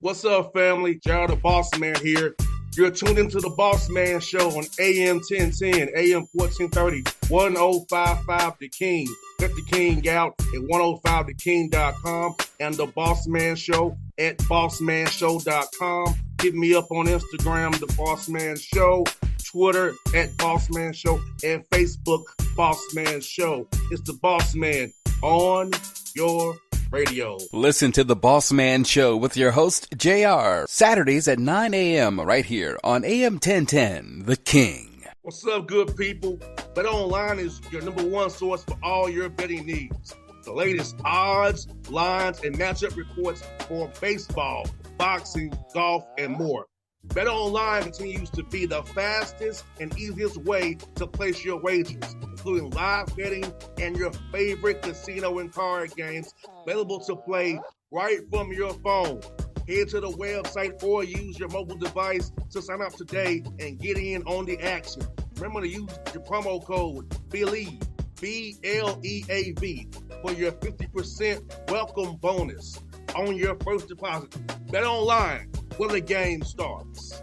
What's up, family? Gerald the Bossman here. You're tuned into the Bossman Show on AM 1010, AM 1430, 1055 The King. Let the King out at 105theking.com and the Bossman Show at bossmanshow.com. Hit me up on Instagram, The Bossman Show, Twitter at Bossman Show, and Facebook, Bossman Show. It's the Bossman on your radio. Listen to the Bossman Show with your host, JR, Saturdays at 9 a.m. right here on AM 1010, The King. What's up, good people? BetOnline is your number one source for all your betting needs. The latest odds, lines, and matchup reports for baseball, boxing, golf, and more. BetOnline continues to be the fastest and easiest way to place your wagers, including live betting and your favorite casino and card games available to play right from your phone. Head to the website or use your mobile device to sign up today and get in on the action. Remember to use your promo code BELIEVE, BLEAV, for your 50% welcome bonus on your first deposit. BetOnline, where the game starts.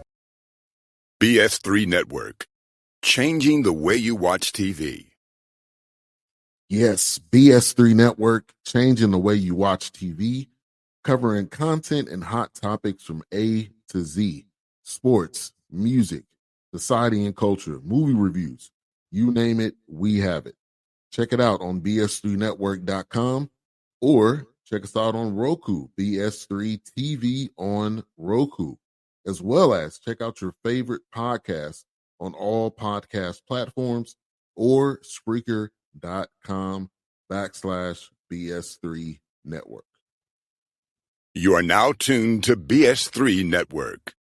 BS3 Network, changing the way you watch TV. Yes, BS3 Network, changing the way you watch TV, covering content and hot topics from A to Z, sports, music, society and culture, movie reviews, you name it, we have it. Check it out on bs3network.com or check us out on Roku, BS3 TV on Roku, as well as check out your favorite podcast on all podcast platforms or Spreaker.com/BS3 Network. You are now tuned to BS3 Network.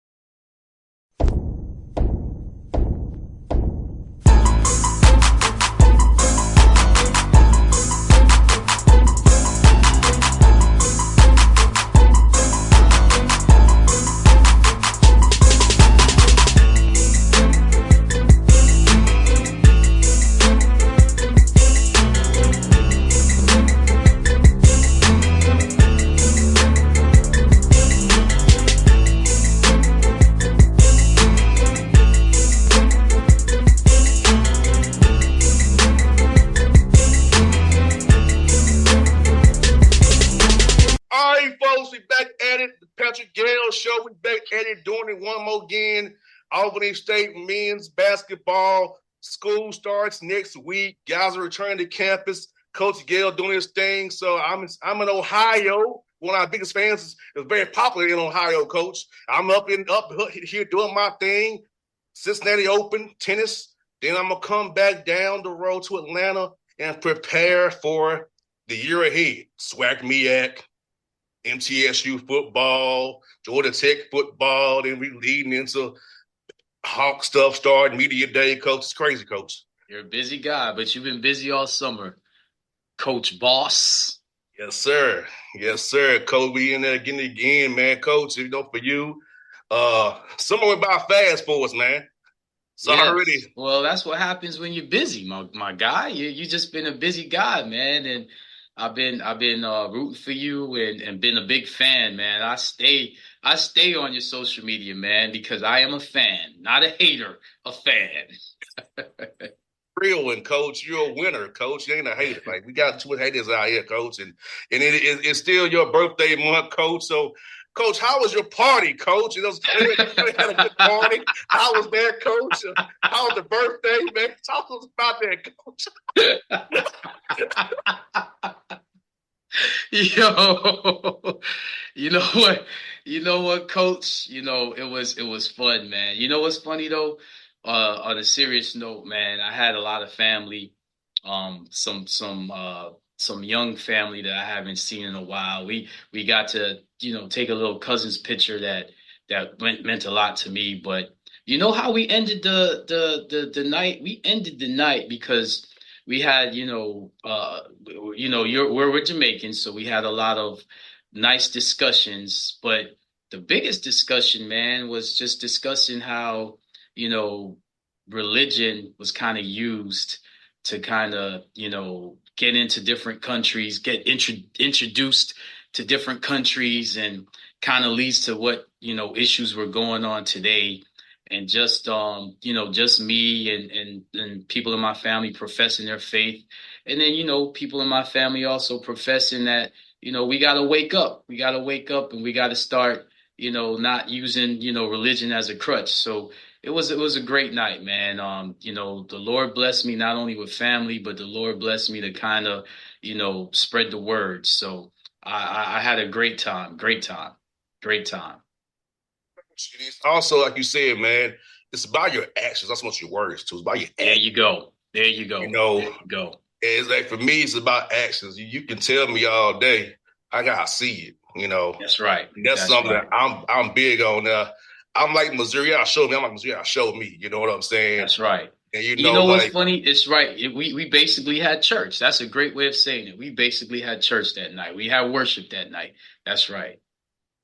Gayle show. We back at it, doing it one more again. Albany State men's basketball school starts next week. Guys are returning to campus. Coach Gayle doing his thing. So I'm in Ohio. One of our biggest fans is very popular in Ohio, Coach. I'm up here doing my thing. Cincinnati Open tennis. Then I'm gonna come back down the road to Atlanta and prepare for the year ahead. SWAC MEAC, MTSU football, Georgia Tech football, then we leading into Hawk stuff starting, media day, Coach. It's crazy, Coach. You're a busy guy, but you've been busy all summer. Coach Boss. Yes, sir. Yes, sir. Coach, we in there getting it again, man. Coach, for you, summer went by fast for us, man. So yes. Already. Well, that's what happens when you're busy, my guy. You just been a busy guy, man, and I've been rooting for you and been a big fan, man. I stay on your social media, man, because I am a fan, not a hater, a fan. Real one, Coach. You're a winner, Coach. You ain't a hater. Like, we got two haters out here, Coach, and it's still your birthday month, Coach. So, Coach, how was your party, Coach? You had a good party. How was that, Coach? How was the birthday, man? Talk to us about that, Coach. Yo, you know what, Coach? It was fun, man. You know what's funny though? On a serious note, man, I had a lot of family, some young family that I haven't seen in a while. We got to, take a little cousin's picture that meant a lot to me. But you know how we ended the night? We ended the night because we had, we're Jamaicans, so we had a lot of nice discussions. But the biggest discussion, man, was just discussing how, religion was kind of used to kind of, get into different countries, get introduced to different countries. And, kind of leads to what, issues were going on today. And just, just me and people in my family professing their faith. And then, people in my family also professing that, we got to wake up. We got to wake up and we got to start, not using, religion as a crutch. So it was a great night, man. The Lord blessed me not only with family, but the Lord blessed me to kind of, spread the word. So I had a great time, great time, great time. It's also, like you said, man, it's about your actions, not so much your words, too. It's about your There actions. you go. There you go. You know, There you go. it's like for me, it's about actions. You can tell me all day, I gotta see it. That's right. That's That's something right. that I'm big on. I'm like Missouri, I show me. I'm like Missouri, I show me. You know what I'm saying? That's right. And You know what's like, funny? It's right. We basically had church. That's a great way of saying it. We basically had church that night. We had worship that night. That's right.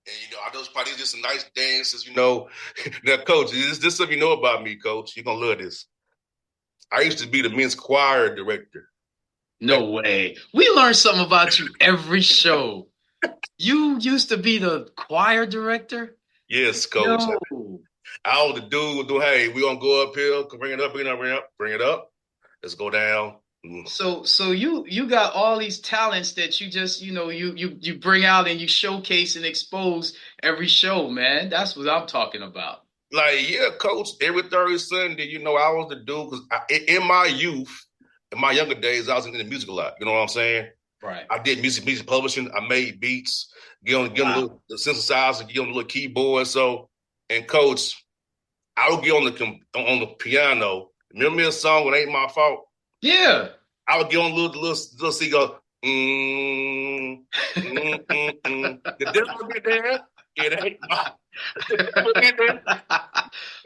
and I know it's probably just some nice dances. Now, coach, this stuff you know about me, coach. You're gonna love this. I used to be the men's choir director. No way. We learn something about you every show. You used to be the choir director? Yes, coach. Yo. I was the dude who do, hey, we gonna go up here, bring it up, bring it up, bring it up, bring it up. Let's go down. So you got all these talents that you just, you bring out and you showcase and expose every show, man. That's what I'm talking about. Like, yeah, coach, every Thursday, Sunday, I was the dude because in my youth, in my younger days, I was in the music a lot. You know what I'm saying? Right. I did music publishing. I made beats, get on Wow. the synthesizer, get on the little keyboard. So, and coach, I would get on the piano. Remember a song when Ain't My Fault? Yeah. I would get on little see go, mm, The devil be there. It ain't my the devil be there.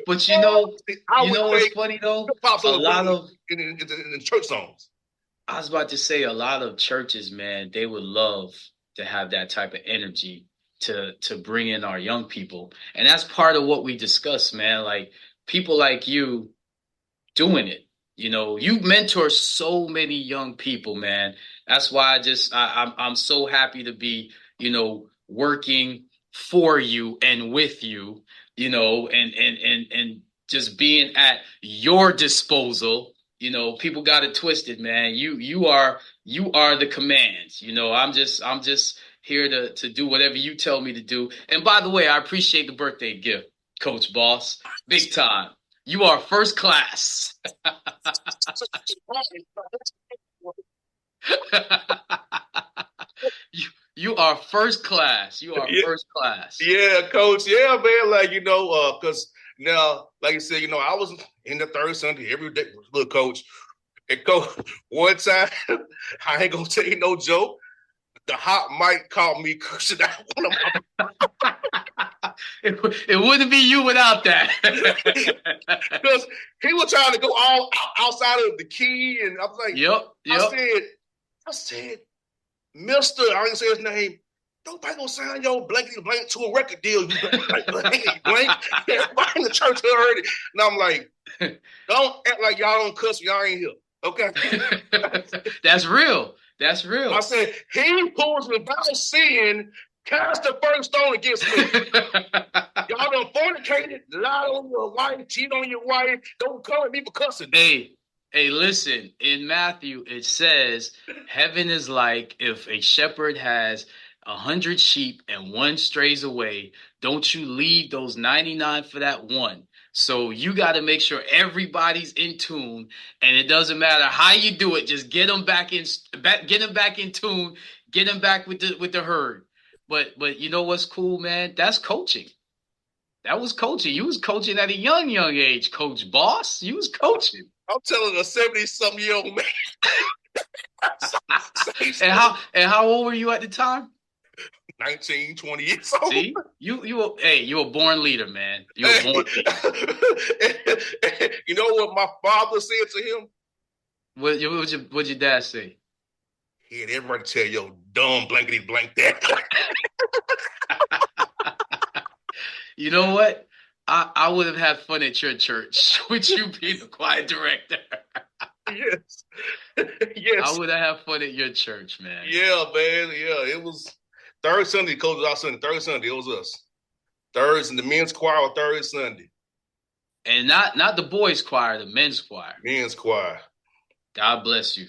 But I would what's make funny though? hip hop A songs lot of in church songs. I was about to say a lot of churches, man, they would love to have that type of energy to bring in our young people. And that's part of what we discuss, man. Like people like you doing it. You mentor so many young people, man. That's why I'm so happy to be, working for you and with you, and just being at your disposal. People got it twisted, man. You are the commands. I'm just here to do whatever you tell me to do. And by the way, I appreciate the birthday gift, Coach Boss. Big time. You are first class. you you are first class. You are Yeah, first class. yeah, coach. Yeah, man. Like, because now, like you said, I was in the third Sunday every day. Look, coach. And coach, one time, I ain't gonna tell you no joke. The hot mic caught me cursing out one of my It wouldn't be you without that. because he was trying to go all outside of the key, and I was like, Yep. I said, Mister, I didn't say his name. Nobody gonna sign your blankety blank to a record deal. You blankety blank. Everybody in the church heard it, and I'm like, don't act like y'all don't cuss. Y'all ain't here, okay? That's real. That's real. I said, he who is without sin cast the first stone against me. Y'all done fornicated, lied on your wife, cheat on your wife. Don't come at me for cussing. Hey, listen. In Matthew, it says, heaven is like if a shepherd has 100 sheep and one strays away. Don't you leave those 99 for that one. So you got to make sure everybody's in tune, and it doesn't matter how you do it. Just get them back in tune, get them back with the herd. But you know what's cool, man? That's coaching. That was coaching. You was coaching at a young age, Coach Boss. You was coaching. I'm telling a 70-something-year-old man. And how old were you at the time? 19, 20 years old. See, you a born leader, man. You a born leader. You know what my father said to him? What'd your dad say? He had everybody tell your dumb blankety blank that. You know what? I would have had fun at your church with you being the choir director. Yes. I would have had fun at your church, man. Yeah, man. Yeah, it was. Third Sunday, coach was our Sunday. Third Sunday, it was us. Thirds and the men's choir were third Sunday. And not the boys' choir, the men's choir. Men's choir. God bless you.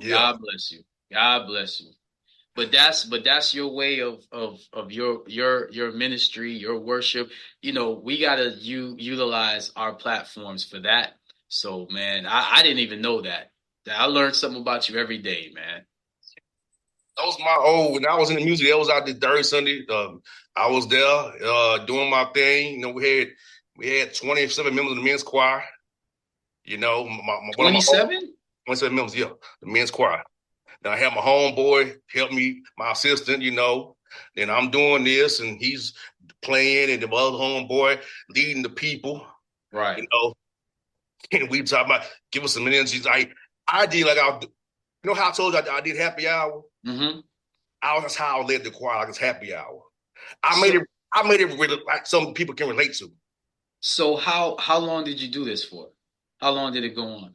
Yeah. God bless you. God bless you. But that's your way of your ministry, your worship. You know, we gotta utilize our platforms for that. So man, I didn't even know that. I learned something about you every day, man. That was my old, when I was in the music, that was out there third Sunday. I was there doing my thing. You know, we had 27 members of the men's choir. You know, 27? 27 members, yeah, the men's choir. Then I had my homeboy help me, my assistant, you know. Then I'm doing this and he's playing and the other homeboy leading the people. Right. You know, and we talk about give us some energy. I did like you know how I told you I did happy hour? Mm-hmm. That's how I led the choir, like it's happy hour. I made it really, like some people can relate to. So how long did you do this for? How long did it go on?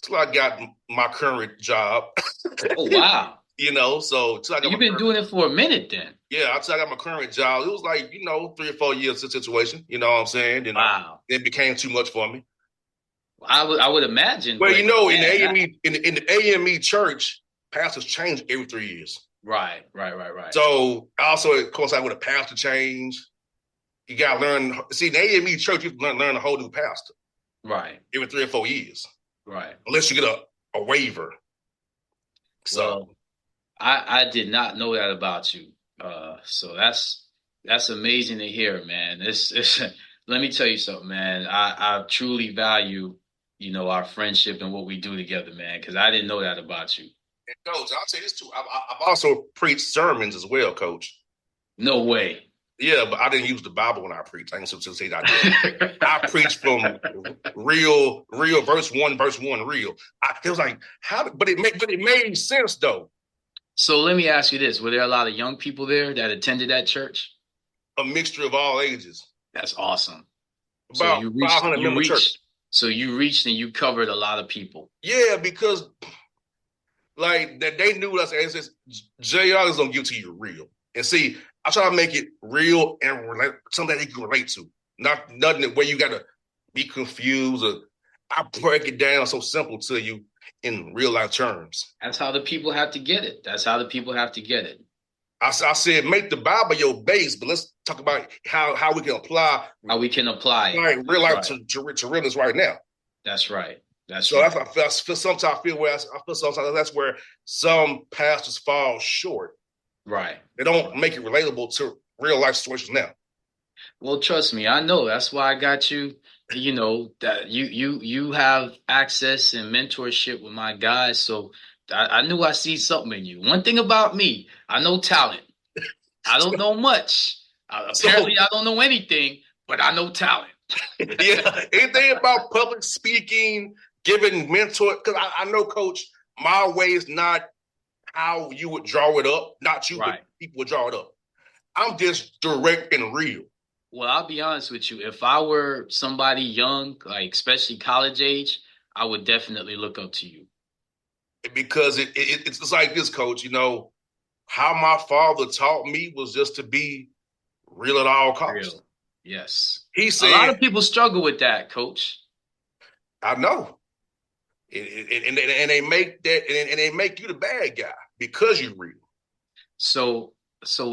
Till I got my current job. Oh wow. You know, so you've been doing it for a minute then. Yeah, until I got my current job. It was like, you know, 3 or 4 years of situation. You know what I'm saying? And wow. It became too much for me. I would imagine. Well, you know, in the AME church, pastors change every 3 years. Right. So also, of course, with a pastor change, you got to learn. See, in the AME church, you learn a whole new pastor. Right. Every 3 or 4 years. Right. Unless you get a waiver. So well, I did not know that about you. So that's amazing to hear, man. It's let me tell you something, man. I truly value, you know, our friendship and what we do together, man, because I didn't know that about you. And Coach, I'll tell you this too. I've also preached sermons as well, Coach. No way. Yeah, but I didn't use the Bible when I preached. I didn't say that I did. I preached from real verse one, real. It was like but it made sense though. So let me ask you this: were there a lot of young people there that attended that church? A mixture of all ages. That's awesome. About 500 member church. So you reached and you covered a lot of people. Yeah, because like that they knew us as JR is gonna give to you real. And see, I try to make it real and something that you can relate to. Nothing where you gotta be confused or I break it down so simple to you in real life terms. That's how the people have to get it. I said make the Bible your base, but let's talk about how we can apply it. Real life to realness right now. That's right. So right. That's I feel sometimes that's where some pastors fall short. Right. They don't make it relatable to real life situations now. Well, trust me, I know. That's why I got you. You know that you have access and mentorship with my guys. So I knew I see something in you. One thing about me, I know talent. I don't know much. Apparently, I don't know anything, but I know talent. Yeah, anything about public speaking, giving mentor. Because I know, Coach, my way is not how you would draw it up. Not you, right. But people would draw it up. I'm just direct and real. Well, I'll be honest with you. If I were somebody young, like especially college age, I would definitely look up to you. Because it's like this, Coach. You know, how my father taught me was just to be real at all costs. Real. Yes. He said, a lot of people struggle with that, Coach. I know. And they make that and they make you the bad guy because you're real. So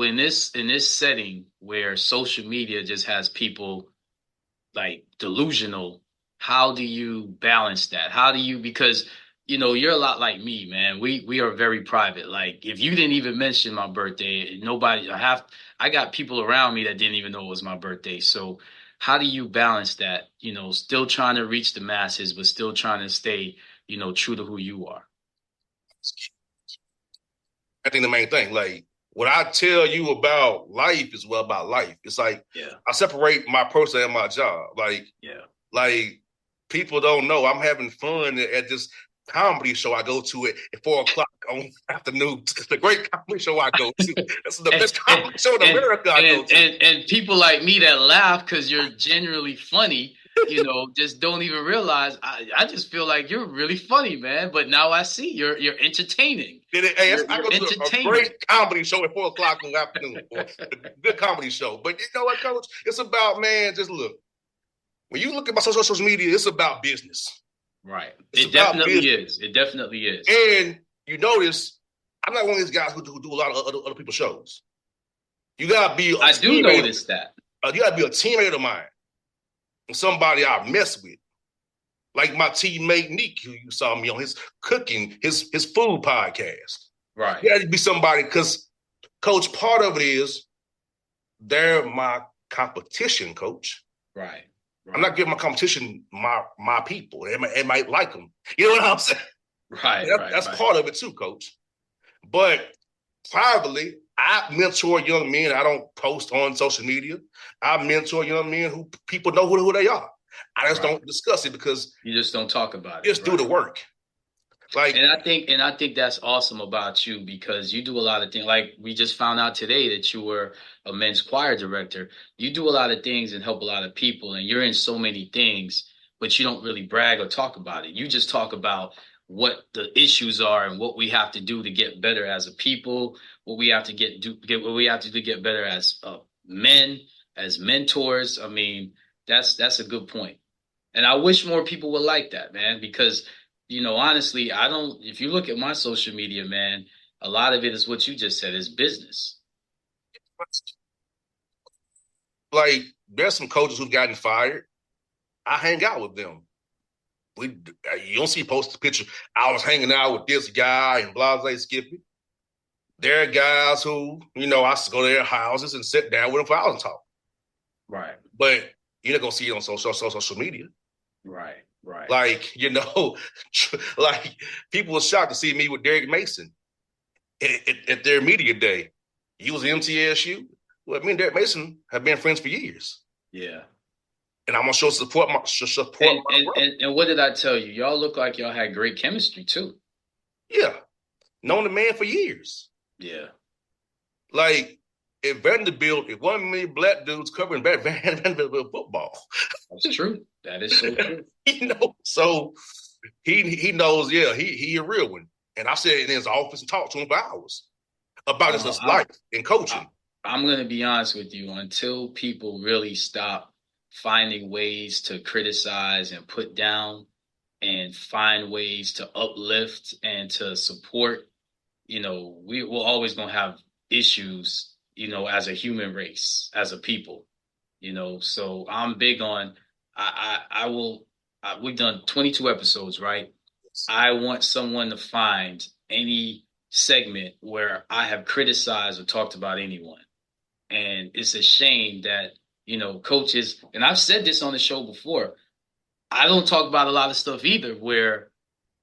in this setting where social media just has people like delusional, how do you balance that? Because you know, you're a lot like me, man. We are very private. Like if you didn't even mention my birthday, I got people around me that didn't even know it was my birthday. So how do you balance that? You know, still trying to reach the masses, but still trying to stay, you know, true to who you are. I think the main thing, like what I tell you about life is about life. It's like I separate my person and my job. Like people don't know I'm having fun at this comedy show I go to at 4:00 on afternoon. It's the great comedy show I go to. It's the best comedy show in America I go to. And people like me that laugh because you're genuinely funny. just don't even realize. I just feel like you're really funny, man. But now I see you're entertaining. I go to a great comedy show at 4:00 in the afternoon, boy. A good comedy show. But you know what, Coach? It's about, man, just look. When you look at my social media, it's about business. Right. It's it definitely is. It definitely is. And you notice, I'm not one of these guys who do a lot of other people's shows. You gotta be. I do notice that. You gotta be a teammate of mine, and somebody I mess with, like my teammate Nick, who you saw me on his cooking, his food podcast. Right. You gotta be somebody, because, Coach, part of it is they're my competition, Coach. Right. I'm not giving my competition my people. They might like them. You know what I'm saying? Right. That's part of it too, Coach. But privately, I mentor young men. I don't post on social media. I mentor young men who people know who they are. I just don't discuss it because you just don't talk about it. Just do the work. And I think that's awesome about you, because you do a lot of things. Like we just found out today that you were a men's choir director. You do a lot of things and help a lot of people, and you're in so many things, but you don't really brag or talk about it. You just talk about what the issues are and what we have to do to get better as a people, what we have to what we have to do to get better as men, as mentors. I mean, that's a good point. And I wish more people would like that, man, because honestly, if you look at my social media, man, a lot of it is what you just said, is business. Like, there's some coaches who've gotten fired. I hang out with them. You don't see posted picture. I was hanging out with this guy and blase Skippy. There are guys who, I used to go to their houses and sit down with them for hours and talk. Right. But you're not going to see it on social media. Right. Like, like people were shocked to see me with Derek Mason at their media day. He was in MTSU. Well, me and Derek Mason have been friends for years. Yeah. And I'm going to show support. And what did I tell you? Y'all look like y'all had great chemistry too. Yeah. Known the man for years. Yeah. Like, at Vanderbilt, if one of many black dudes covering Vanderbilt football. That's true. That is so true. So he knows, he a real one. And I sat in his office and talked to him for hours about his life and coaching. I'm going to be honest with you. Until people really stop finding ways to criticize and put down and find ways to uplift and to support, we're always going to have issues, as a human race, as a people, so I'm big on, we've done 22 episodes, right? I want someone to find any segment where I have criticized or talked about anyone. And it's a shame that, coaches, and I've said this on the show before, I don't talk about a lot of stuff either, where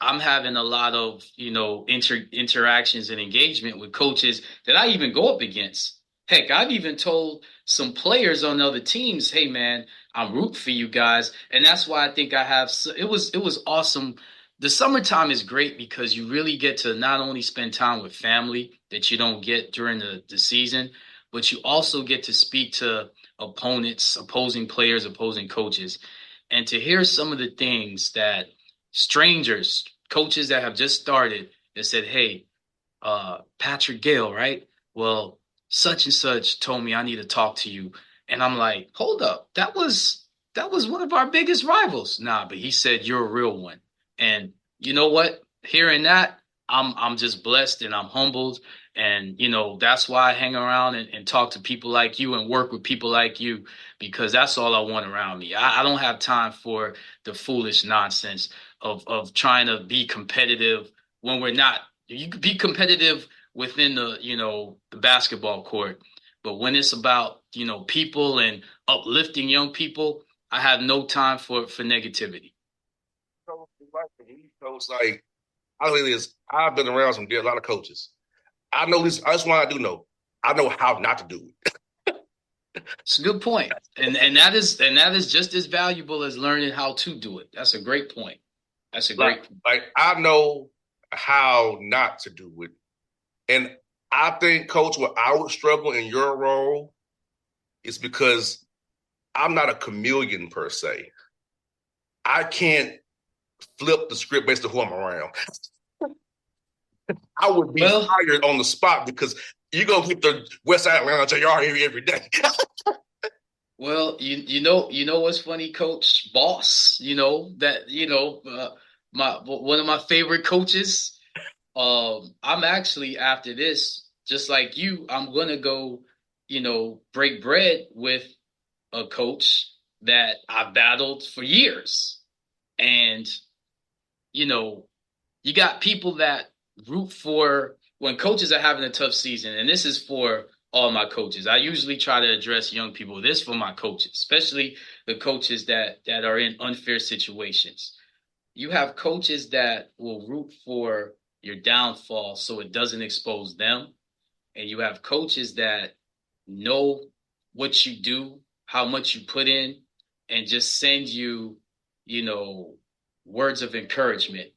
I'm having a lot of, interactions and engagement with coaches that I even go up against. Heck, I've even told some players on other teams, hey, man, I'm rooting for you guys. And that's why I think it was awesome. The summertime is great because you really get to not only spend time with family that you don't get during the season, but you also get to speak to opponents, opposing players, opposing coaches, and to hear some of the things that strangers, coaches that have just started, that said, hey, Patrick Gayle, right? Well, such and such told me I need to talk to you. And I'm like, hold up, that was one of our biggest rivals. Nah, but he said you're a real one. And you know what? Hearing that, I'm just blessed and I'm humbled. And, that's why I hang around and talk to people like you and work with people like you, because that's all I want around me. I don't have time for the foolish nonsense of trying to be competitive when we're not. You could be competitive within the basketball court, but when it's about, people and uplifting young people, I have no time for negativity. Like, I've been around a lot of coaches. I know this. That's why I do know. I know how not to do it. It's a good point, and that is just as valuable as learning how to do it. That's a great point. That's a great point. Like, I know how not to do it, and I think, Coach, what I would struggle in your role is because I'm not a chameleon per se. I can't flip the script based on who I'm around. I would be fired on the spot because you're gonna keep the West Side Atlanta JR every day. Well, you know what's funny, Coach Boss. My one of my favorite coaches. I'm actually after this, just like you, I'm gonna go, break bread with a coach that I battled for years, and you know, you got people that root for when coaches are having a tough season, and this is for all my coaches. I usually try to address young people. This for my coaches, especially the coaches that are in unfair situations. You have coaches that will root for your downfall so it doesn't expose them, and you have coaches that know what you do, how much you put in, and just send you, you know, words of encouragement.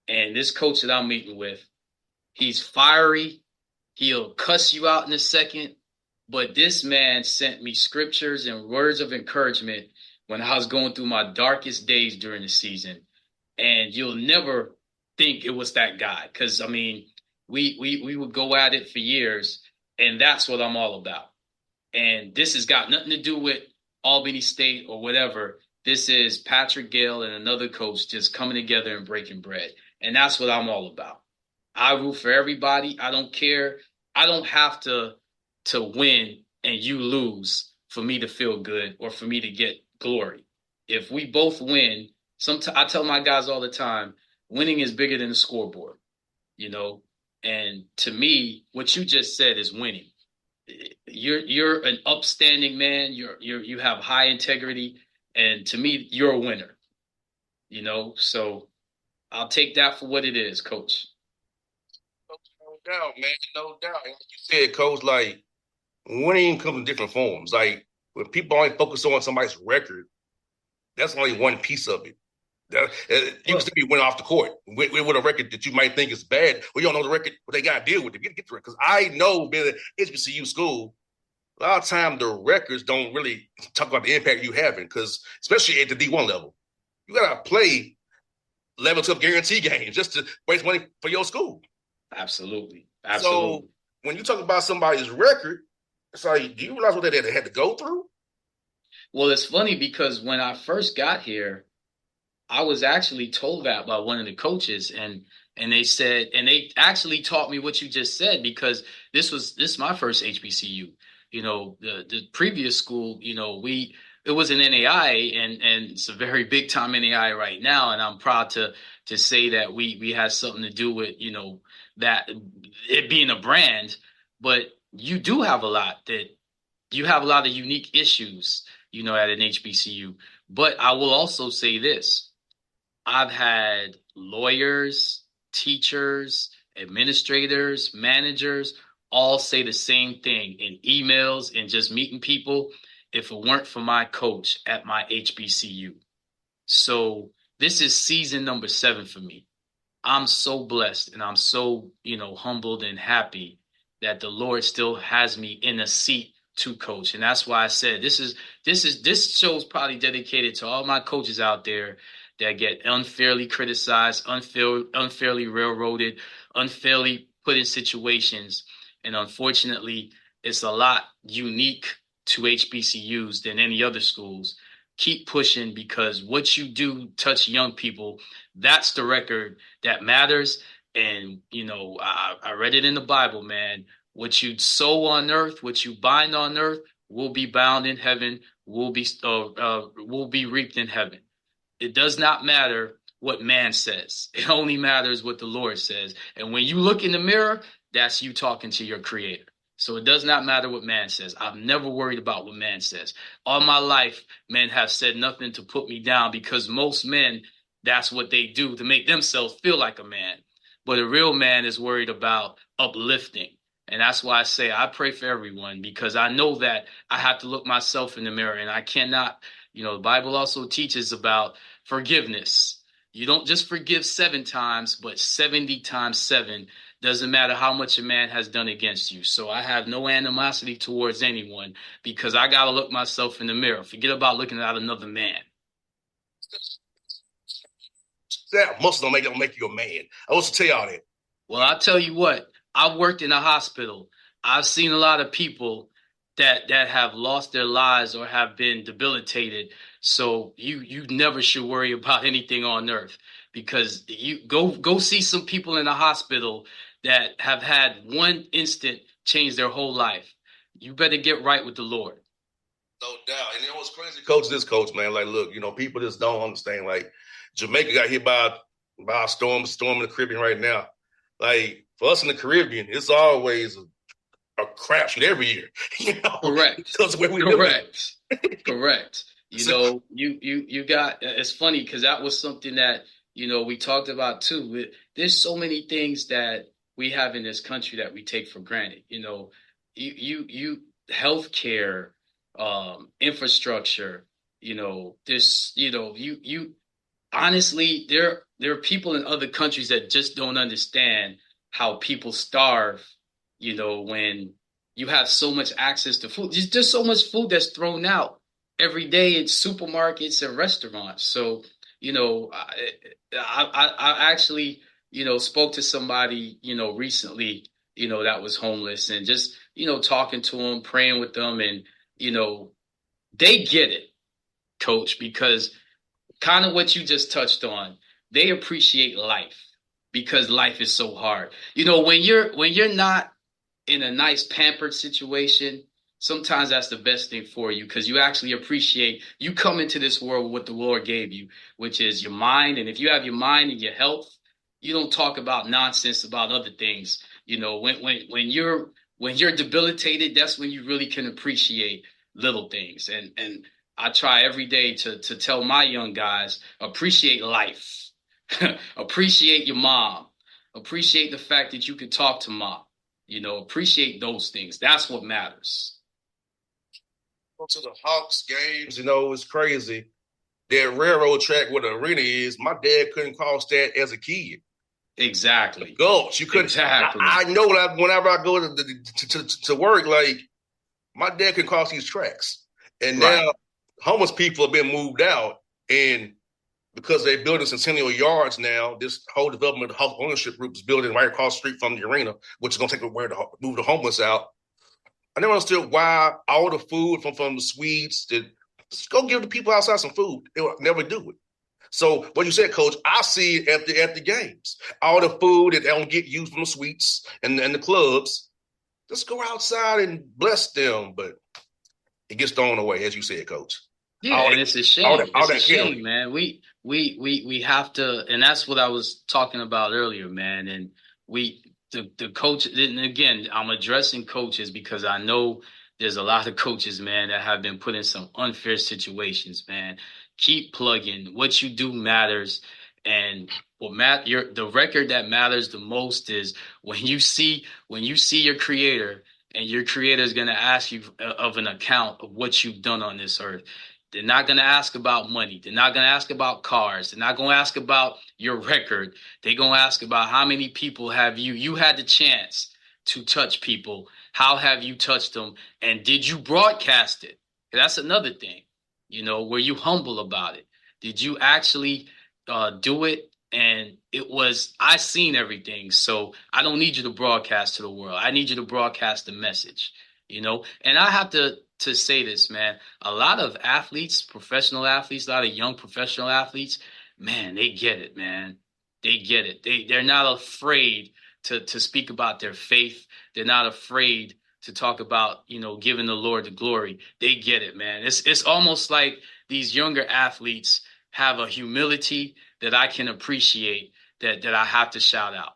And this coach that I'm meeting with, he's fiery. He'll cuss you out in a second. But this man sent me scriptures and words of encouragement when I was going through my darkest days during the season. And you'll never think it was that guy. Because, I mean, we would go at it for years. And that's what I'm all about. And this has got nothing to do with Albany State or whatever. This is Patrick Gayle and another coach just coming together and breaking bread. And that's what I'm all about. I root for everybody. I don't care. I don't have to win and you lose for me to feel good or for me to get glory. If we both win, I tell my guys all the time, winning is bigger than the scoreboard, you know? And to me, what you just said is winning. You're an upstanding man. You have high integrity, and to me, you're a winner. You know, so I'll take that for what it is, Coach. No doubt, man. No doubt. And like you said, Coach, like winning comes in different forms. Like when people only focus on somebody's record, that's only one piece of it. You can still be winning off the court with a record that you might think is bad. Well, you don't know the record, but they got to deal with it. Get the record. Because I know being at HBCU school, a lot of time the records don't really talk about the impact you having. Because especially at the D1 level, you got to play level 12 guarantee games just to waste money for your school. Absolutely. So when you talk about somebody's record, it's like, do you realize what they had to go through? Well, it's funny because when I first got here, I was actually told that by one of the coaches, and they said, and they actually taught me what you just said, because this is my first HBCU. You know, the previous school, you know, it was an NAI, and it's a very big time NAI right now, and I'm proud to say that we had something to do with, you know, that it being a brand. But you do have a lot of unique issues, you know, at an HBCU. But I will also say this. I've had lawyers, teachers, administrators, managers all say the same thing in emails and just meeting people if it weren't for my coach at my HBCU. So this is season number 7 for me. I'm so blessed and I'm so, you know, humbled and happy that the Lord still has me in a seat to coach. And that's why I said this show's probably dedicated to all my coaches out there that get unfairly criticized, unfairly railroaded, unfairly put in situations. And unfortunately, it's a lot unique to HBCUs than any other schools. Keep pushing, because what you do touch young people. That's the record that matters. And, you know, I read it in the Bible, man. What you sow on earth, what you bind on earth, will be bound in heaven, will be reaped in heaven. It does not matter what man says. It only matters what the Lord says. And when you look in the mirror, that's you talking to your creator. So it does not matter what man says. I've never worried about what man says. All my life, men have said nothing to put me down, because most men, that's what they do to make themselves feel like a man. But a real man is worried about uplifting. And that's why I say I pray for everyone, because I know that I have to look myself in the mirror, and I cannot, you know, the Bible also teaches about forgiveness. You don't just forgive 7 times, but 70 times 7. Doesn't matter how much a man has done against you. So I have no animosity towards anyone, because I got to look myself in the mirror. Forget about looking at another man. that muscle don't make you a man. I want to tell y'all that. Well, I'll tell you what, I've worked in a hospital. I've seen a lot of people that have lost their lives or have been debilitated. So you never should worry about anything on earth, because you go see some people in the hospital that have had one instant change their whole life. You better get right with the Lord. No doubt. And you know what's crazy, coach? This coach, man, like, look, people just don't understand. Like, Jamaica got hit by a storm in the Caribbean right now. Like, for us in the Caribbean, it's always a crapshoot every year. Correct. Because where we Correct. Correct. You got, it's funny because that was something that, we talked about too. There's so many things that we have in this country that we take for granted. Healthcare, infrastructure, you honestly, there are people in other countries that just don't understand how people starve, when you have so much access to food. There's just so much food that's thrown out every day in supermarkets and restaurants. So, I actually, spoke to somebody, recently, that was homeless, and just, talking to them, praying with them, and, they get it, coach, because kind of what you just touched on, they appreciate life because life is so hard. When you're not in a nice pampered situation, sometimes that's the best thing for you, because you actually appreciate, you come into this world with what the Lord gave you, which is your mind. And if you have your mind and your health, you don't talk about nonsense about other things. When you're debilitated, that's when you really can appreciate little things. And I try every day to tell my young guys, appreciate life, appreciate your mom, appreciate the fact that you can talk to mom, appreciate those things. That's what matters. Go to the Hawks games, it's crazy. That railroad track where the arena is, my dad couldn't cross that as a kid. Exactly. Gulch, you couldn't. Exactly. I know that whenever I go to work, like, my dad can cross these tracks. And now homeless people have been moved out, and because they're building Centennial Yards now, this whole development of the house ownership group is building right across the street from the arena, which is going to take away to move the homeless out. I never understood why all the food from the Swedes, just go give the people outside some food. They will never do it. So what you said, Coach, I see it at the games. All the food that they don't get used from the suites and the clubs, just go outside and bless them. But it gets thrown away, as you said, Coach. Yeah, and it's a shame. It's a shame, man. We have to, and that's what I was talking about earlier, man. And the coach, and again, I'm addressing coaches because I know there's a lot of coaches, man, that have been put in some unfair situations, man. Keep plugging. What you do matters. And the record that matters the most is when you see your creator, and your creator is going to ask you of an account of what you've done on this earth. They're not going to ask about money. They're not going to ask about cars. They're not going to ask about your record. They're going to ask about how many people have you had the chance to touch people. How have you touched them? And did you broadcast it? That's another thing. Were you humble about it? Did you actually do it? And I seen everything. So I don't need you to broadcast to the world. I need you to broadcast the message, and I have to say this, man. A lot of athletes, professional athletes, a lot of young professional athletes, man, they get it, man. They get it. They're not afraid to speak about their faith. They're not afraid to talk about, giving the Lord the glory. They get it, man. It's almost like these younger athletes have a humility that I can appreciate, that I have to shout out.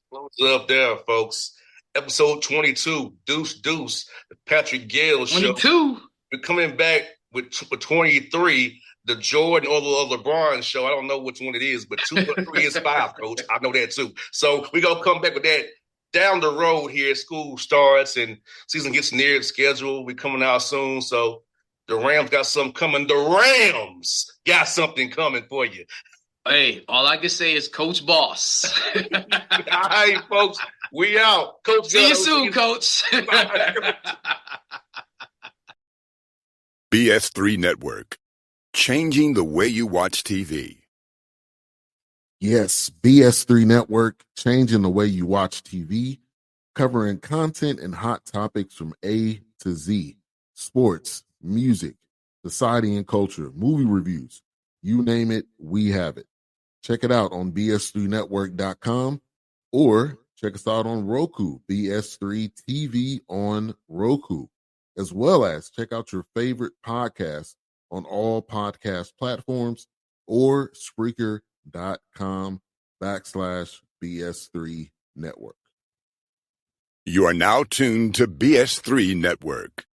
Close up there, folks. Episode 22, Deuce, the Patrick Gayle Show. 22. We're coming back with 23, the Jordan or the LeBron Show. I don't know which one it is, but 2 or 3 is 5, Coach. I know that too. So we're going to come back with that down the road here. School starts and season gets near the schedule. We're coming out soon. So the Rams got something coming. The Rams got something coming for you. Hey, all I can say is Coach Boss. All right, folks. We out. Coach. See you soon, Coach. BS3 Network. Changing the way you watch TV. Yes, BS3 Network, changing the way you watch TV, covering content and hot topics from A to Z. Sports, music, society and culture, movie reviews. You name it, we have it. Check it out on bs3network.com or check us out on Roku, BS3 TV on Roku, as well as check out your favorite podcast on all podcast platforms or Spreaker.com/BS3 Network. You are now tuned to BS3 Network.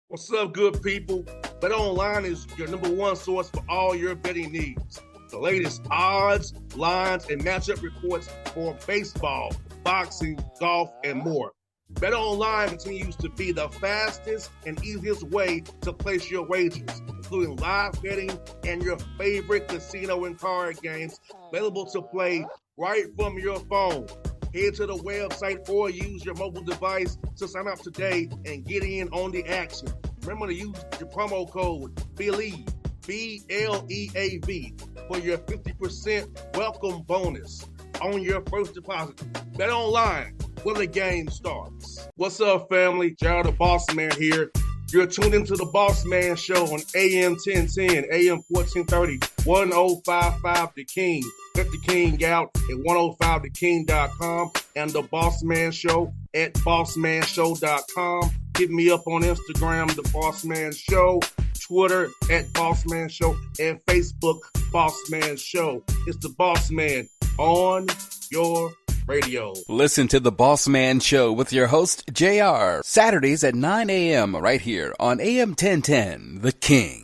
What's up, good people? Bet Online is your number one source for all your betting needs. The latest odds, lines, and matchup reports for baseball, boxing, golf, and more. Bet Online continues to be the fastest and easiest way to place your wagers, including live betting and your favorite casino and card games available to play right from your phone. Head to the website or use your mobile device to sign up today and get in on the action. Remember to use your promo code BELIEVE, BLEAV, for your 50% welcome bonus on your first deposit. Bet Online, where the game starts. What's up, family? Jared the Bossman here. You're tuned into the Bossman Show on AM 1010, AM 1430, 1055 The King. Check The King out at 105theking.com and the Bossman Show at bossmanshow.com. Hit me up on Instagram, The Bossman Show, Twitter at Bossman Show, and Facebook, Bossman Show. It's the Bossman on your radio. Listen to The Bossman Show with your host, JR, Saturdays at 9 a.m. right here on AM 1010, The King.